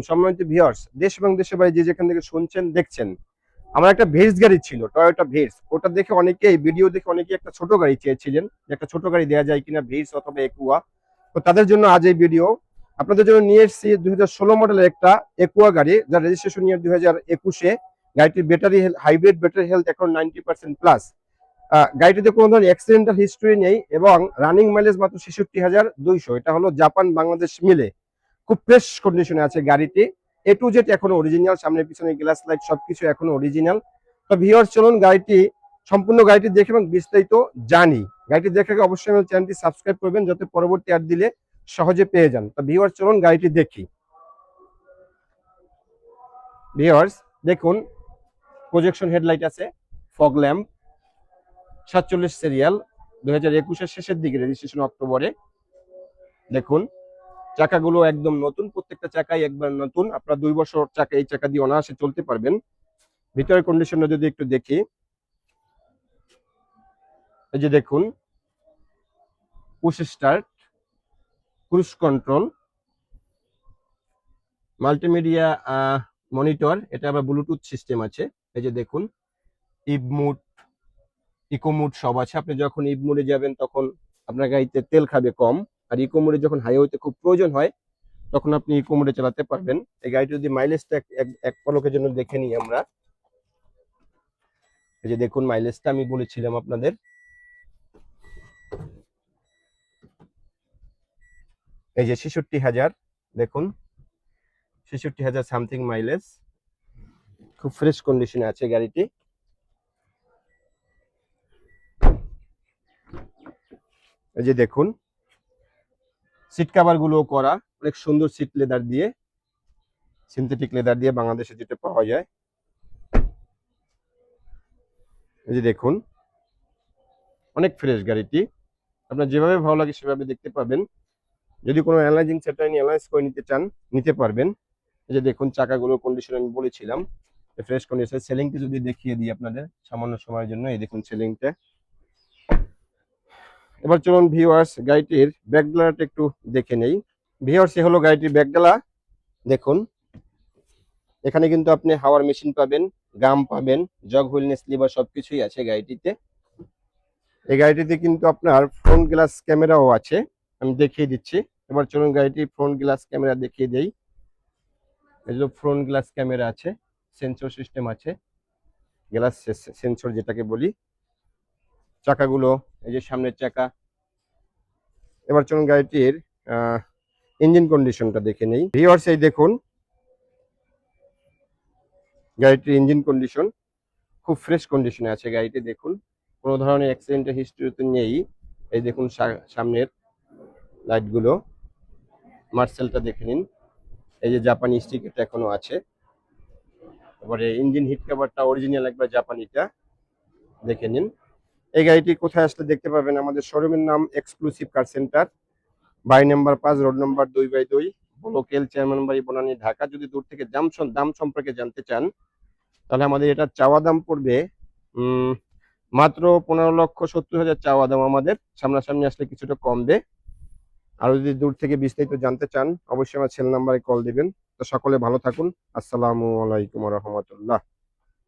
সম্মানিত ভিউয়ার্স, দেশ এবং দেশের বাইরে যে যেখান থেকে শুনছেন দেখছেন, আমার একটা ভেজ গাড়ি ছিল, টয়োটা ভেজ। ওটা দেখে অনেকেই ভিডিও দেখে অনেকেই একটা ছোট গাড়ি চেয়েছিলেন, যে একটা ছোট গাড়ি দেওয়া যায় কিনা, ভেজ অথবা একুয়া। তো তাদের জন্য আজ এই ভিডিও। আপনাদের জন্য নিয়ে এসেছি 2016 মডেলের একটা একুয়া গাড়ি, যার রেজিস্ট্রেশন ইয়ার 2021-এ। গাড়িটির battery health, hybrid battery health এখন 90% প্লাস। গাড়িটিতে কোনো ধরনের অ্যাক্সিডেন্টাল হিস্ট্রি নেই এবং রানিং মাইলেজ মাত্র 66,200। এটা হলো জাপান বাংলাদেশ মিলে খুব ফ্রেশ কন্ডিশনে আছে গাড়িটি। এ টু জেড এখনো অরিজিনাল, সামনে পিছনে গ্লাস লাইট সবকিছু এখনো অরিজিনাল। তো ভিউয়ার্স, চলুন গাড়িটি সম্পূর্ণ গাড়িটি দেখে এবং বিস্তারিত জানি। গাড়িটি দেখে অবশ্যই আমার চ্যানেলটি সাবস্ক্রাইব করবেন, যাতে পরবর্তী অ্যাড দিলে সহজে পেয়ে যান। তো ভিউয়ার্স, চলুন গাড়িটি দেখি। ভিউয়ার্স দেখুন, প্রজেকশন হেডলাইট আছে, ফগ ল্যাম্প, 47 সিরিয়াল, 2021-এর শেষের দিকে রেজিস্ট্রেশন, অক্টোবরে। দেখুন চাকাগুলো একদম নতুন, প্রত্যেকটা চাকাই একবার নতুন। আপনার 2 বছর চাকা, এই চাকা দিয়ে অনায়াসে চলতে পারবেন। ভিতরের কন্ডিশনটা যদি একটু দেখি, এই যে দেখুন, push start, cruise control, multimedia monitor, এটা আবার ব্লুটুথ সিস্টেম আছে। এই যে দেখুন, ইভ মুড, ইকো মুড সব আছে। আপনি যখন ইভ মুডে যাবেন তখন আপনার গাড়িতে তেল খাবে কম, আর ইকো মুডে যখন হাইওয়েতে খুব প্রয়োজন হয় তখন আপনি ইকো মুডে চালাতে পারবেন। এই গাড়িটি যদি মাইলেজটা এক পলকের জন্য দেখে নিই আমরা। এই যে দেখুন, মাইলেজটা আমি বলেছিলাম আপনাদের, এই যে 66,000। দেখুন 66,000 সামথিং মাইলেজ, খুব ফ্রেশ কন্ডিশনে আছে গাড়িটি। এই যে দেখুন, সিট কভার গুলো করা, অনেক সুন্দর সিট লেদার দিয়ে, সিনথেটিক লেদার দিয়ে, বাংলাদেশে যেটা পাওয়া যায়। এই যে দেখুন, অনেক ফ্রেশ গাড়িটি। আপনার যেভাবে ভালো লাগে সেভাবে দেখতে পাবেন। যদি কোনো অ্যানালাইজিং সেটা নিয়ে অ্যানালাইজ করে নিতে চান, নিতে পারবেন। এই যে দেখুন, চাকাগুলোর কন্ডিশন আমি বলেছিলাম, ফ্রেশ কন্ডিশন। সেলিংটা যদি দেখিয়ে দিই আপনাদের সামান্য সময়ের জন্য, এই দেখুন সেলিংটা। এবার চলুন ভিউয়ার্স, গাড়িটির ব্যাকডালাটা একটু দেখে নেই। ভিউয়ার্স, এ হলো গাড়িটির ব্যাকডালা। দেখুন, এখানে কিন্তু আপনি হাওয়ার মেশিন পাবেন, গাম পাবেন, জগ হুইলনেস লিভার সবকিছুই আছে গাড়িটিতে। এই গাড়িটিতে কিন্তু আপনার ফ্রন্ট গ্লাস ক্যামেরাও আছে, আমি দেখিয়ে দিচ্ছি। এবার চলুন গাড়িটির ফ্রন্ট গ্লাস ক্যামেরা দেখিয়ে দেই। এই যে ফ্রন্ট গ্লাস ক্যামেরা আছে, সেন্সর সিস্টেম আছে, গ্লাস সেন্সর যেটাকে বলি। চাকাগুলো, এই যে সামনের চাকা। এবার চলুন গাড়িটির ইঞ্জিন কন্ডিশনটা দেখে নেই। ভিউয়ার্স, এই দেখুন গাড়িটির ইঞ্জিন কন্ডিশন, খুব ফ্রেশ কন্ডিশনে আছে গাড়িটি। দেখুন, কোনো ধরনের অ্যাক্সিডেন্টের হিস্ট্রি তো নেই। এই দেখুন সামনের লাইটগুলো, মার্সেলটা দেখে নিন। এই যে জাপানি স্টিকারটা এখনো আছে। তারপরে ইঞ্জিন হিট কভারটা অরিজিনাল একবার জাপানিটা দেখে নিন। এই গাড়িটি কোথায় আসলে দেখতে পাবেন? আমাদের শোরুমের নাম exclusive car centre, by number 5, road number 2/2, local chairman বাড়ি, বনানী, ঢাকা। যদি দূর থেকে দাম সম্পর্কে জানতে চান, তাহলে আমাদের এটা চাওয়া দাম পড়বে মাত্র 15,70,000 চাওয়া দাম আমাদের। সামনাসামনি আসলে কিছুটা কমবে। আর যদি দূর থেকে বিস্তারিত জানতে চান, অবশ্যই আমার সেল নাম্বারে কল দিবেন। তো সকলে ভালো থাকুন। আসসালামু আলাইকুম রহমতুল্লাহ।